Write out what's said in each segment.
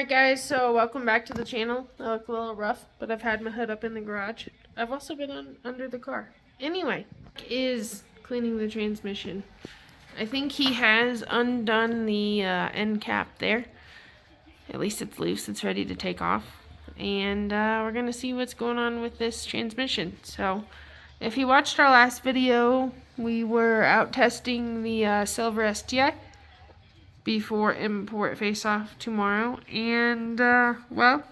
Alright guys, so welcome back to the channel. I look a little rough, but I've had my hood up in the garage. I've also been under the car. Anyway, is cleaning the transmission. I think he has undone the end cap there. At least it's loose, it's ready to take off. And we're going to see what's going on with this transmission. So, if you watched our last video, we were out testing the Subaru STi before Import Faceoff tomorrow, and well,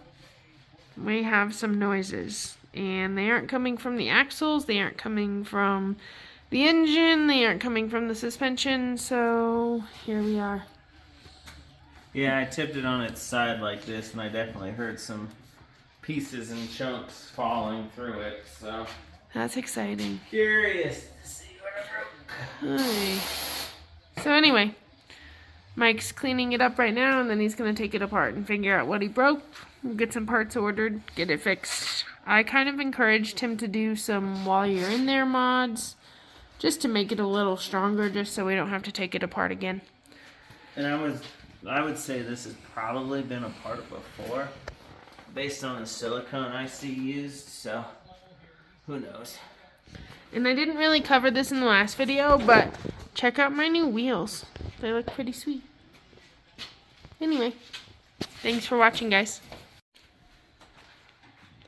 we have some noises, and they aren't coming from the axles, they aren't coming from the engine, they aren't coming from the suspension, so here we are. Yeah, I tipped it on its side like this, and I definitely heard some pieces and chunks falling through it, so That's exciting. Curious to see what I broke. Hi. So anyway, Mike's cleaning it up right now, and then he's going to take it apart and figure out what he broke, get some parts ordered, get it fixed. I kind of encouraged him to do some while you're in there mods, just to make it a little stronger, just so we don't have to take it apart again. And I would say this has probably been a part before, based on the silicone I see used, so who knows. And I didn't really cover this in the last video, but check out my new wheels. They look pretty sweet. Anyway, thanks for watching, guys.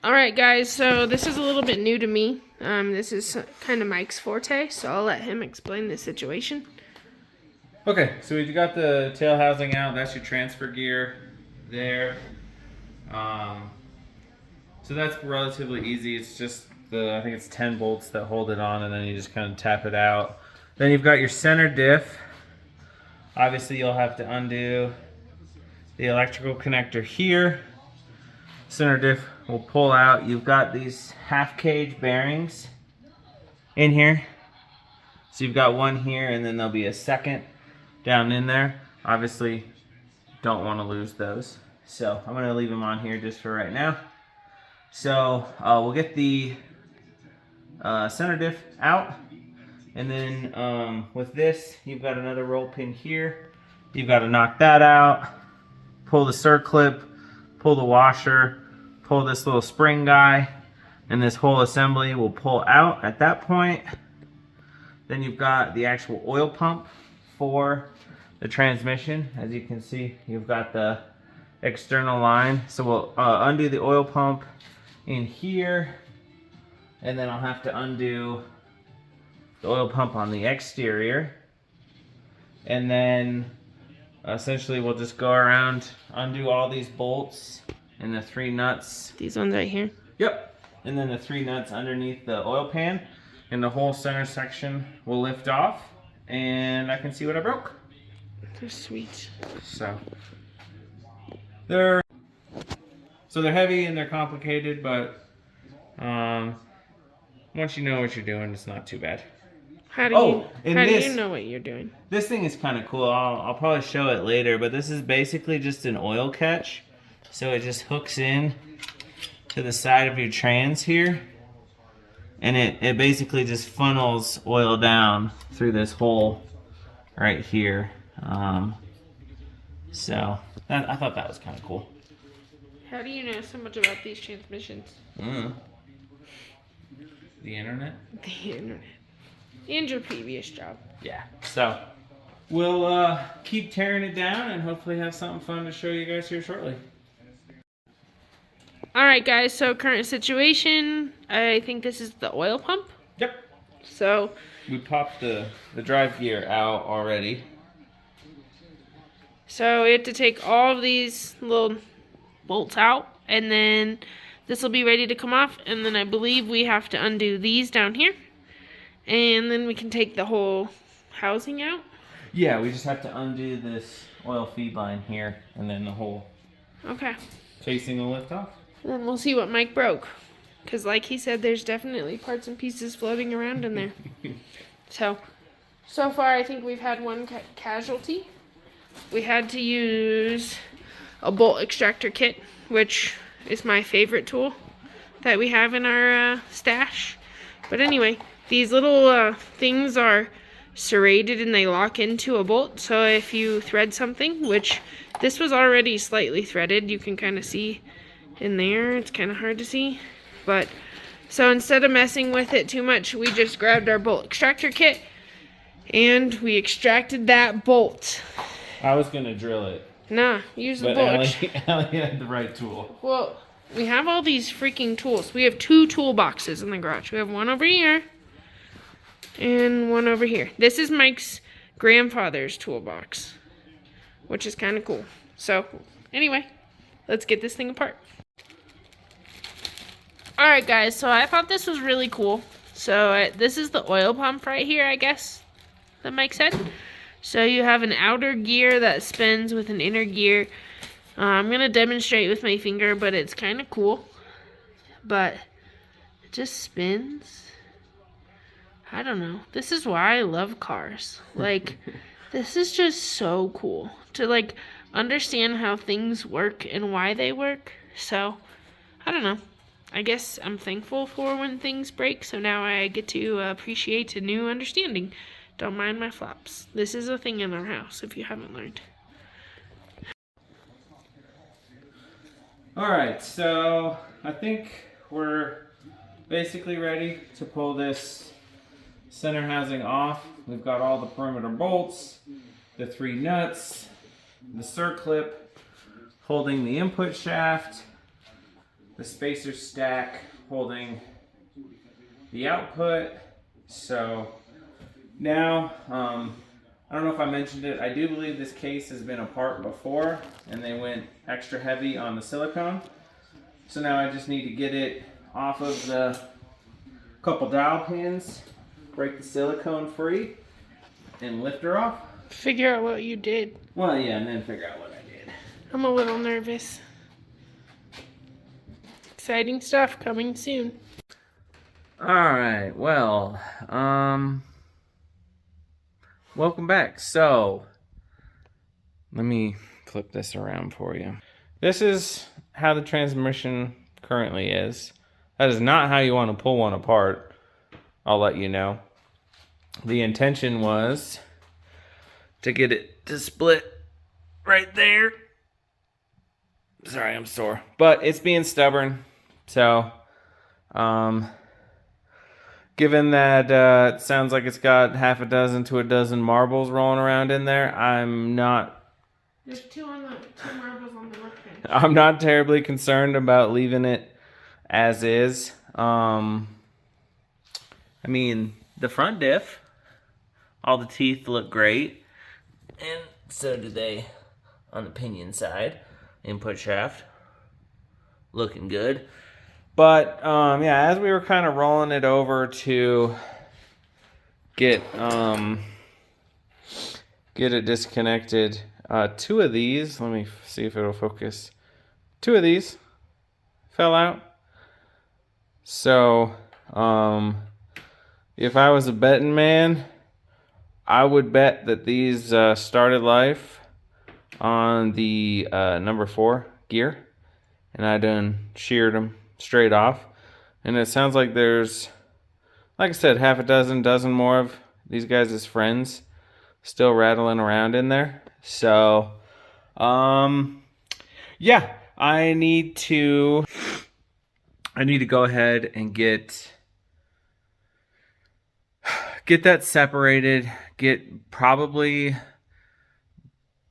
Alright, guys, so this is a little bit new to me. This is kind of Mike's forte, so I'll let him explain the situation. Okay, so we've got the tail housing out. That's your transfer gear there. So that's relatively easy. It's just I think it's 10 bolts that hold it on, and then you just kind of tap it out. Then you've got your center diff. Obviously, you'll have to undo the electrical connector here. Center diff will pull out. You've got these half cage bearings in here. So you've got one here, and then there'll be a second down in there. Obviously, don't want to lose those. So I'm going to leave them on here just for right now. So we'll get the center diff out, and then with this, you've got another roll pin here. You've got to knock that out, pull the circlip, pull the washer, pull this little spring guy, and this whole assembly will pull out at that point. Then you've got the actual oil pump for the transmission. As you can see, you've got the external line. So we'll undo the oil pump in here, and then I'll have to undo the oil pump on the exterior, and then essentially we'll just go around, undo all these bolts and the 3 nuts. These ones right here? Yep. And then the 3 nuts underneath the oil pan, and the whole center section will lift off, and I can see what I broke. They're sweet. So they're heavy and they're complicated, but once you know what you're doing, it's not too bad. How do you know what you're doing? This thing is kind of cool. I'll probably show it later, but this is basically just an oil catch. So it just hooks in to the side of your trans here, and it basically just funnels oil down through this hole right here. So I thought that was kind of cool. How do you know so much about these transmissions? The internet? The internet. And your previous job. Yeah. So we'll keep tearing it down and hopefully have something fun to show you guys here shortly. Alright guys, so current situation, I think this is the oil pump. Yep. So we popped the drive gear out already. So we have to take all of these little bolts out, and then this will be ready to come off, and then I believe we have to undo these down here, and then we can take the whole housing out. Yeah, we just have to undo this oil feed line here, and then the whole casing will lift off. And then we'll see what Mike broke, because like he said, there's definitely parts and pieces floating around in there. So far I think we've had one casualty. We had to use a bolt extractor kit, which is my favorite tool that we have in our stash. But anyway, these little things are serrated and they lock into a bolt. So if you thread something, which this was already slightly threaded, you can kind of see in there. It's kind of hard to see. But so instead of messing with it too much, we just grabbed our bolt extractor kit and we extracted that bolt. I was gonna drill it. Nah, use the But bolt. Allie had the right tool. Well, we have all these freaking tools. We have 2 toolboxes in the garage. We have one over here and one over here. This is Mike's grandfather's toolbox, which is kind of cool. So, anyway, let's get this thing apart. Alright guys, so I thought this was really cool. So, this is the oil pump right here, I guess, that Mike said. So you have an outer gear that spins with an inner gear. I'm going to demonstrate with my finger, but it's kind of cool. But it just spins. I don't know. This is why I love cars. Like, this is just so cool. To, like, understand how things work and why they work. So, I don't know. I guess I'm thankful for when things break. So now I get to appreciate a new understanding. Don't mind my flops. This is a thing in our house, if you haven't learned. Alright, so I think we're basically ready to pull this center housing off. We've got all the perimeter bolts, the 3 nuts, the circlip holding the input shaft, the spacer stack holding the output. So now, I don't know if I mentioned it, I do believe this case has been apart before and they went extra heavy on the silicone. So now I just need to get it off of the couple dowel pins, break the silicone free, and lift her off. Figure out what you did. Well, yeah, and then figure out what I did. I'm a little nervous. Exciting stuff coming soon. Alright, well, welcome back. So, let me flip this around for you. This is how the transmission currently is. That is not how you want to pull one apart. I'll let you know. The intention was to get it to split right there. Sorry, I'm sore. But it's being stubborn. So, given that it sounds like it's got half a dozen to a dozen marbles rolling around in there, There's 2 marbles on the workbench. I'm not terribly concerned about leaving it as is. I mean, the front diff, all the teeth look great, and so do they on the pinion side. Input shaft, looking good. But, yeah, as we were kind of rolling it over to get it disconnected, 2 of these, let me see if it'll focus. 2 of these fell out. So, if I was a betting man, I would bet that these started life on the number 4 gear, and I done sheared them straight off. And it sounds like there's, like I said, half a dozen more of these guys' friends still rattling around in there. So, yeah, I need to go ahead and get that separated, get probably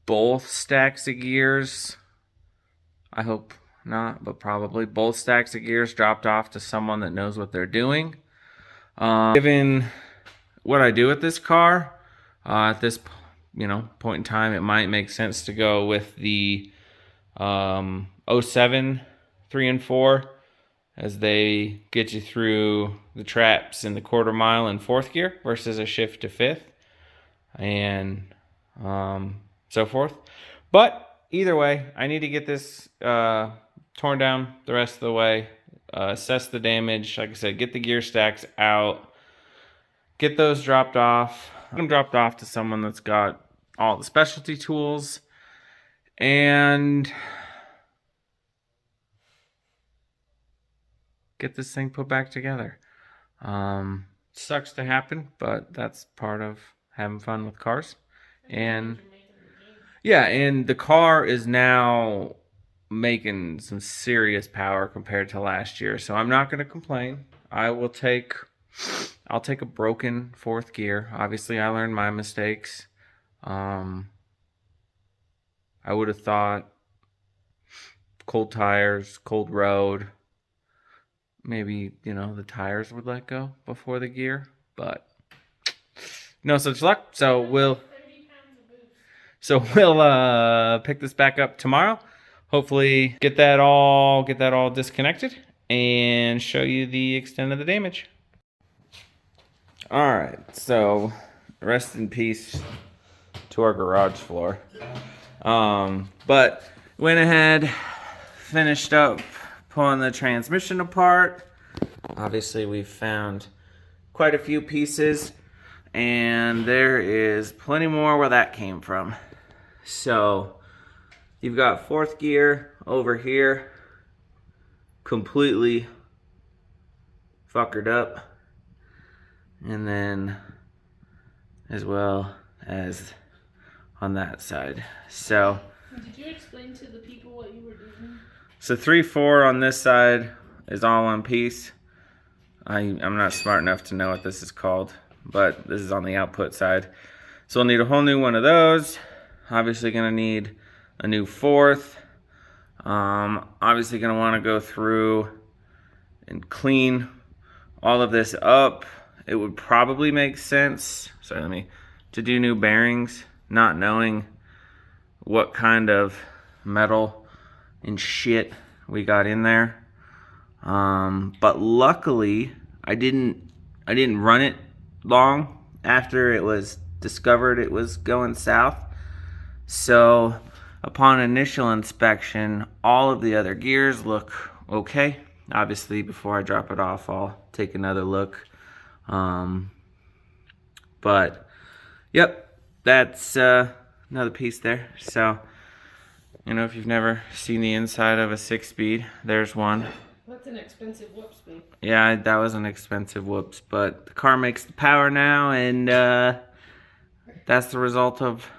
both stacks of gears. I hope not, but probably both stacks of gears dropped off to someone that knows what they're doing. Given what I do with this car, at this point in time, it might make sense to go with the 07 3 and 4, as they get you through the traps in the quarter mile in 4th gear versus a shift to 5th, and so forth. But either way, I need to get this torn down the rest of the way, assess the damage, like I said, get the gear stacks out, get those dropped off. Get them dropped off to someone that's got all the specialty tools, and get this thing put back together. Sucks to happen, but that's part of having fun with cars. And yeah, and the car is now making some serious power compared to last year. So I'm not going to complain. I'll take a broken fourth gear. Obviously, I learned my mistakes. I would have thought cold tires, cold road, maybe, the tires would let go before the gear, but no such luck. So we'll pick this back up tomorrow. Hopefully get that all disconnected and show you the extent of the damage. All right, so rest in peace to our garage floor. But went ahead, finished up pulling the transmission apart. Obviously, we found quite a few pieces, and there is plenty more where that came from. So you've got fourth gear over here, completely fuckered up, and then as well as on that side. So did you explain to the people what you were doing? So 3/4 on this side is all one piece. I'm not smart enough to know what this is called, but this is on the output side. So we'll need a whole new one of those. Obviously gonna need a new fourth. Obviously gonna wanna go through and clean all of this up. It would probably make sense, to do new bearings, not knowing what kind of metal and shit we got in there. But luckily I didn't run it long after it was discovered it was going south. So upon initial inspection, all of the other gears look okay. Obviously, before I drop it off, I'll take another look. But yep, that's another piece there. So if you've never seen the inside of a 6-speed, there's one. That's an expensive whoops, babe. Yeah, that was an expensive whoops, but the car makes the power now, and that's the result of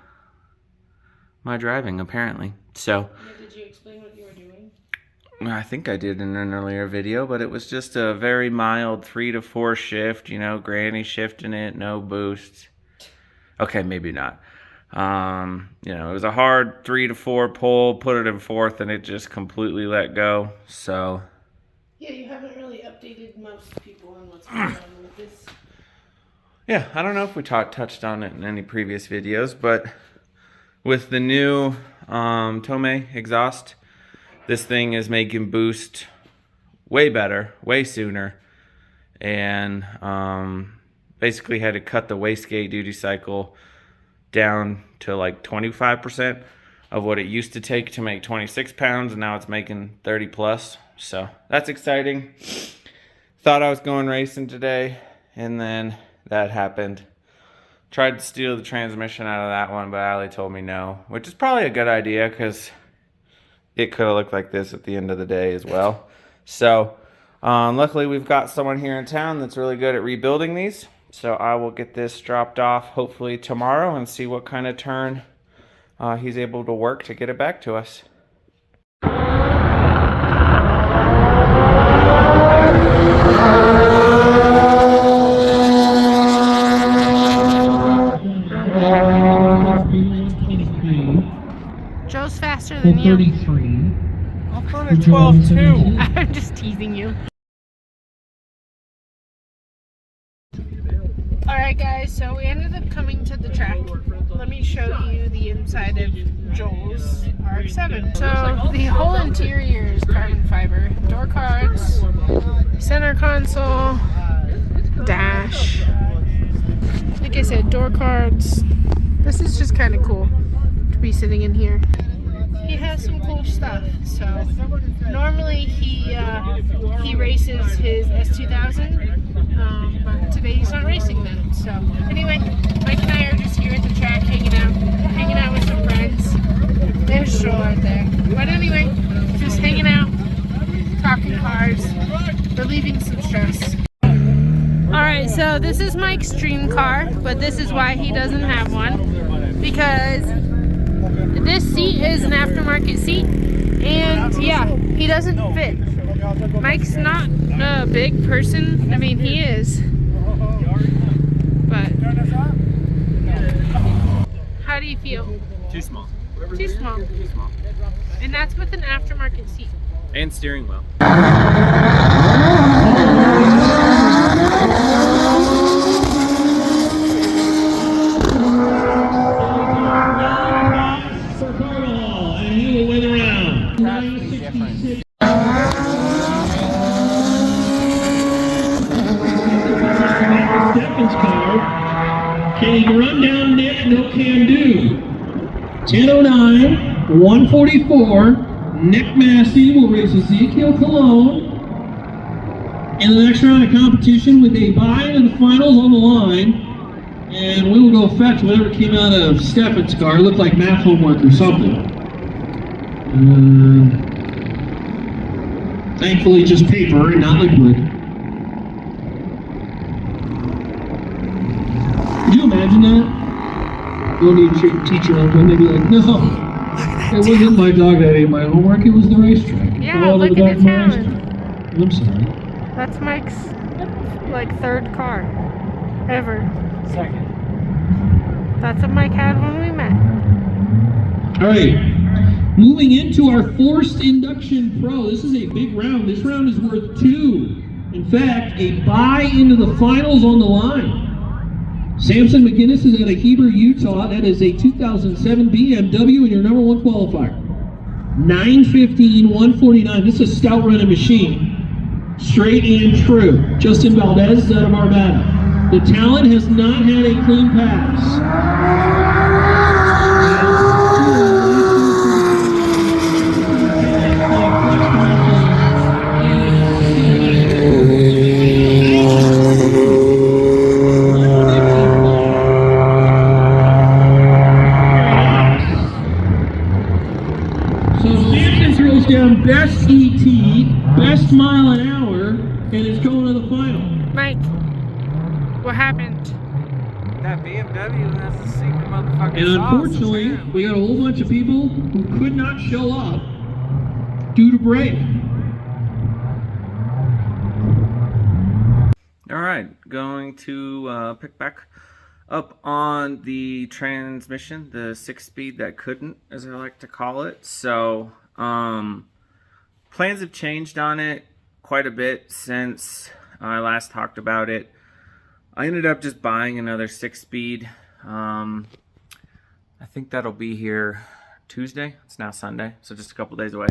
my driving, apparently. So Did you explain what you were doing? I think I did in an earlier video, but it was just a very mild 3 to 4 shift, granny shifting it, no boost. Okay, maybe not. It was a hard 3 to 4 pull, put it in fourth, and it just completely let go. So yeah, you haven't really updated most people on what's going on with this. yeah, I don't know if we touched on it in any previous videos, but with the new Tomei exhaust, this thing is making boost way better, way sooner, and basically had to cut the wastegate duty cycle down to like 25% of what it used to take to make 26 pounds, and now it's making 30 plus. So that's exciting. Thought I was going racing today, and then that happened. Tried to steal the transmission out of that one, but Allie told me no, which is probably a good idea because it could have looked like this at the end of the day as well. So luckily we've got someone here in town that's really good at rebuilding these. So I will get this dropped off hopefully tomorrow and see what kind of turn he's able to work to get it back to us. Joe's faster than you. I'm on a 12 too. I'm just teasing you. Alright guys, so we ended up coming to the track. Let me show you the inside of Joel's RX-7. So the whole interior is carbon fiber. Door cards, center console, dash. Like I said, door cards. This is just kind of cool to be sitting in here. He has some cool stuff. So normally he races his S2000, but today he's not racing them. So anyway, Mike and I are just here at the track hanging out with some friends. There's Joel right there. But anyway, just hanging out, talking cars, relieving some stress. Alright, so this is Mike's extreme car, but this is why he doesn't have one, because this seat is an aftermarket seat, and yeah, he doesn't fit. Mike's not a big person. I mean, he is, but how do you feel? Too small. Too small. Too small. And that's with an aftermarket seat. And steering wheel. Can you run down Nick? No can do. 10:09, 144. Nick Massey will race Ezekiel Cologne in the next round of competition with a bye in the finals on the line. And we will go fetch whatever came out of Stefan's car. It looked like math homework or something. Thankfully, just paper and not liquid. Could you imagine that? Go to teach your own, and they'd be like, no, it wasn't my dog that ate my homework, it was the racetrack. Yeah, look at his talent. I'm sorry. That's Mike's, like, third car ever. Second. That's what Mike had when we met. All right, moving into our forced induction pro. This is a big round. This round is worth 2. In fact, a bye into the finals on the line. Samson McGinnis is out of Heber, Utah. That is a 2007 BMW and your number 1 qualifier. 9:15, 149. This is a stout running machine. Straight and true. Justin Valdez is out of Arvada. The talent has not had a clean pass. Down best ET, best mile an hour, and it's going to the final. Mike, what happened? That BMW has the secret motherfucking And sauce, unfortunately, apparently. we got a whole bunch of people who could not show up due to break. Alright, going to pick back up on the transmission, the 6-speed that couldn't, as I like to call it. So, plans have changed on it quite a bit since I last talked about it. I ended up just buying another 6-speed. I think that'll be here Tuesday. It's now Sunday, so just a couple days away.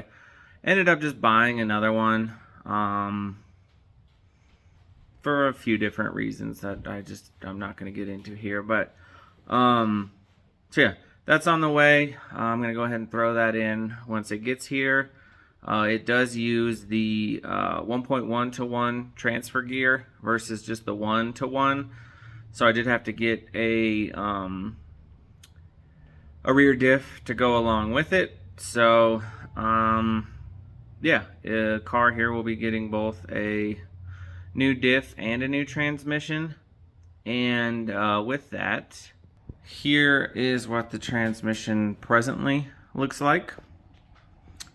Ended up just buying another one for a few different reasons that I'm not going to get into here. But so yeah, that's on the way. I'm going to go ahead and throw that in once it gets here. It does use the 1.1-to-1 transfer gear versus just the 1-to-1. So I did have to get a rear diff to go along with it. So yeah, the car here will be getting both a new diff and a new transmission. And with that, here is what the transmission presently looks like.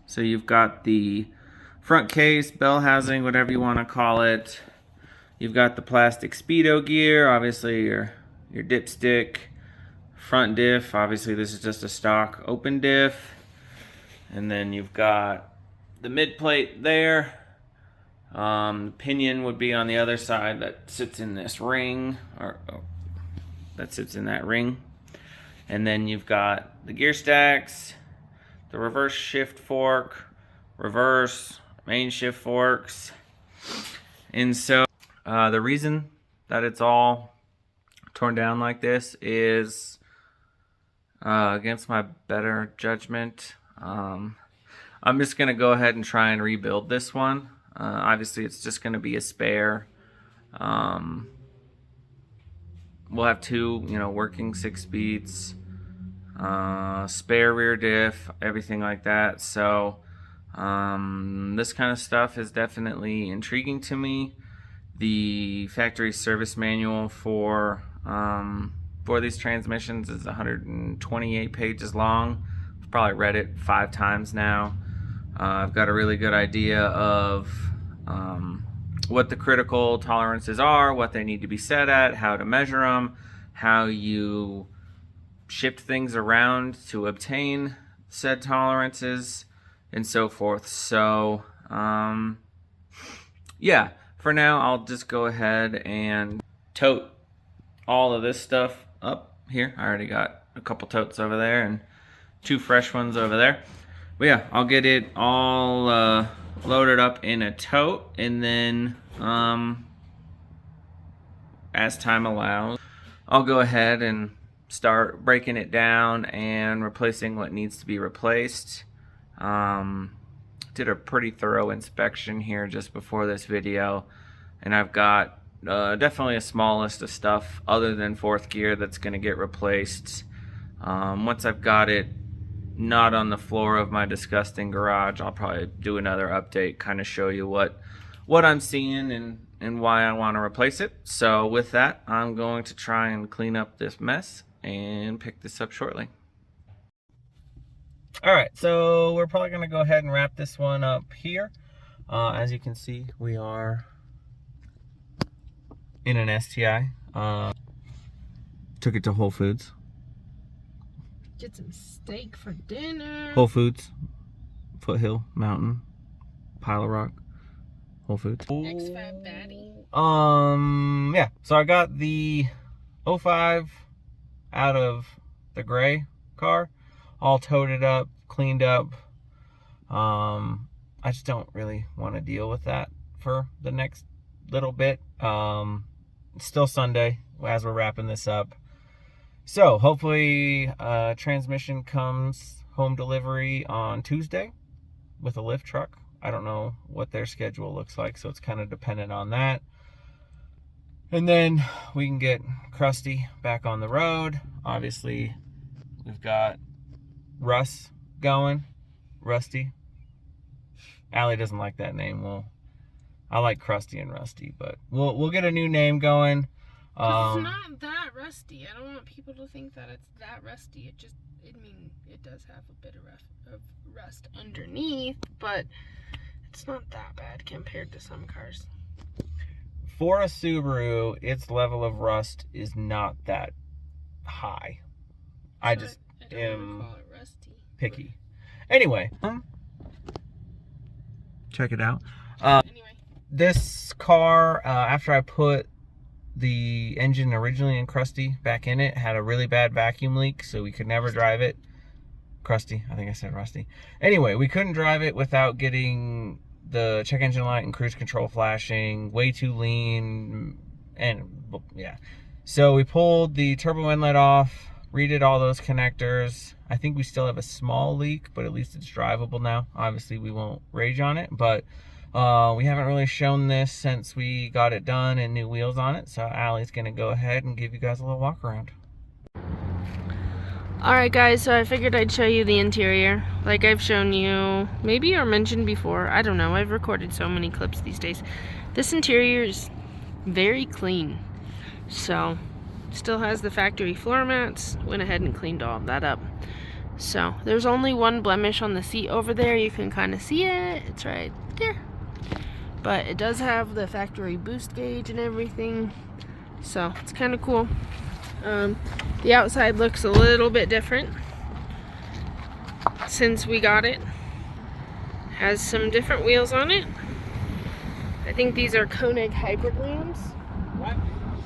So you've got the front case, bell housing, whatever you want to call it. You've got the plastic speedo gear, obviously your dipstick, front diff. Obviously this is just a stock open diff. And then you've got the mid plate there. The pinion would be on the other side that sits in this ring, that sits in that ring. And then you've got the gear stacks, the reverse shift fork, reverse, main shift forks. And so the reason that it's all torn down like this is against my better judgment. I'm just going to go ahead and try and rebuild this one. Obviously, it's just going to be a spare. We'll have two, working 6 speeds, spare rear diff, everything like that. So this kind of stuff is definitely intriguing to me. The factory service manual for these transmissions is 128 pages long. I've probably read it 5 times now. I've got a really good idea of what the critical tolerances are, what they need to be set at, how to measure them, how you shift things around to obtain said tolerances, and so forth. So yeah, for now I'll just go ahead and tote all of this stuff up here. I already got a couple totes over there and 2 fresh ones over there. But yeah, I'll get it all loaded up in a tote, and then as time allows, I'll go ahead and start breaking it down and replacing what needs to be replaced. Did a pretty thorough inspection here just before this video, and I've got definitely a small list of stuff other than 4th gear that's going to get replaced. Once I've got it not on the floor of my disgusting garage, I'll probably do another update, kind of show you what I'm seeing and why I want to replace it. So with that, I'm going to try and clean up this mess and pick this up shortly. Alright, so we're probably going to go ahead and wrap this one up here. As you can see, we are in an STi. Took it to Whole Foods. Get some steak for dinner. Whole Foods, Foothill, Mountain, Pile of Rock, Whole Foods. Next fat baddie. Yeah, so I got the 05 out of the gray car, all toted up, cleaned up. I just don't really want to deal with that for the next little bit. It's still Sunday as we're wrapping this up. So hopefully transmission comes home delivery on Tuesday with a lift truck. I don't know what their schedule looks like, so it's kind of dependent on that. And then we can get Krusty back on the road. Obviously, we've got Russ going. Rusty. Allie doesn't like that name. Well, I like Krusty and Rusty, but we'll get a new name going. It's not that rusty. I don't want people to think that it's that rusty. It does have a bit of rust underneath, but it's not that bad compared to some cars. For a Subaru, its level of rust is not that high. I just am call it rusty, picky. Anyway, check it out. Anyway, This car, after I put the engine originally in Krusty back in it, had a really bad vacuum leak, so we could never drive it. Krusty, I think I said Rusty. Anyway, we couldn't drive it without getting the check engine light and cruise control flashing, way too lean, and yeah. So we pulled the turbo inlet off, redid all those connectors. I think we still have a small leak, but at least it's drivable now. Obviously, we won't rage on it, but we haven't really shown this since we got it done and new wheels on it. So Allie's gonna go ahead and give you guys a little walk around. alright guys, so I figured I'd show you the interior. Like I've shown you, maybe or mentioned before, I don't know. I've recorded so many clips these days. This interior is very clean. So, still has the factory floor mats. Went ahead and cleaned all of that up. So, there's only one blemish on the seat over there. You can kind of see it. It's right there. But it does have the factory boost gauge and everything. So, it's kind of cool. The outside looks a little bit different since we got it. Has some different wheels on it. I think these are Koenig Hypergrams. What?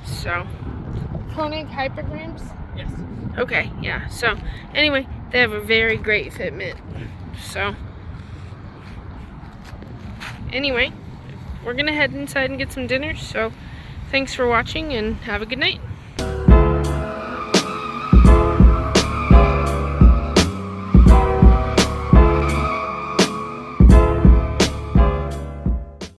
So, Koenig Hypergrams? Yes. Okay, yeah. So, anyway, they have a very great fitment. So, anyway, we're gonna head inside and get some dinner. So, thanks for watching and have a good night.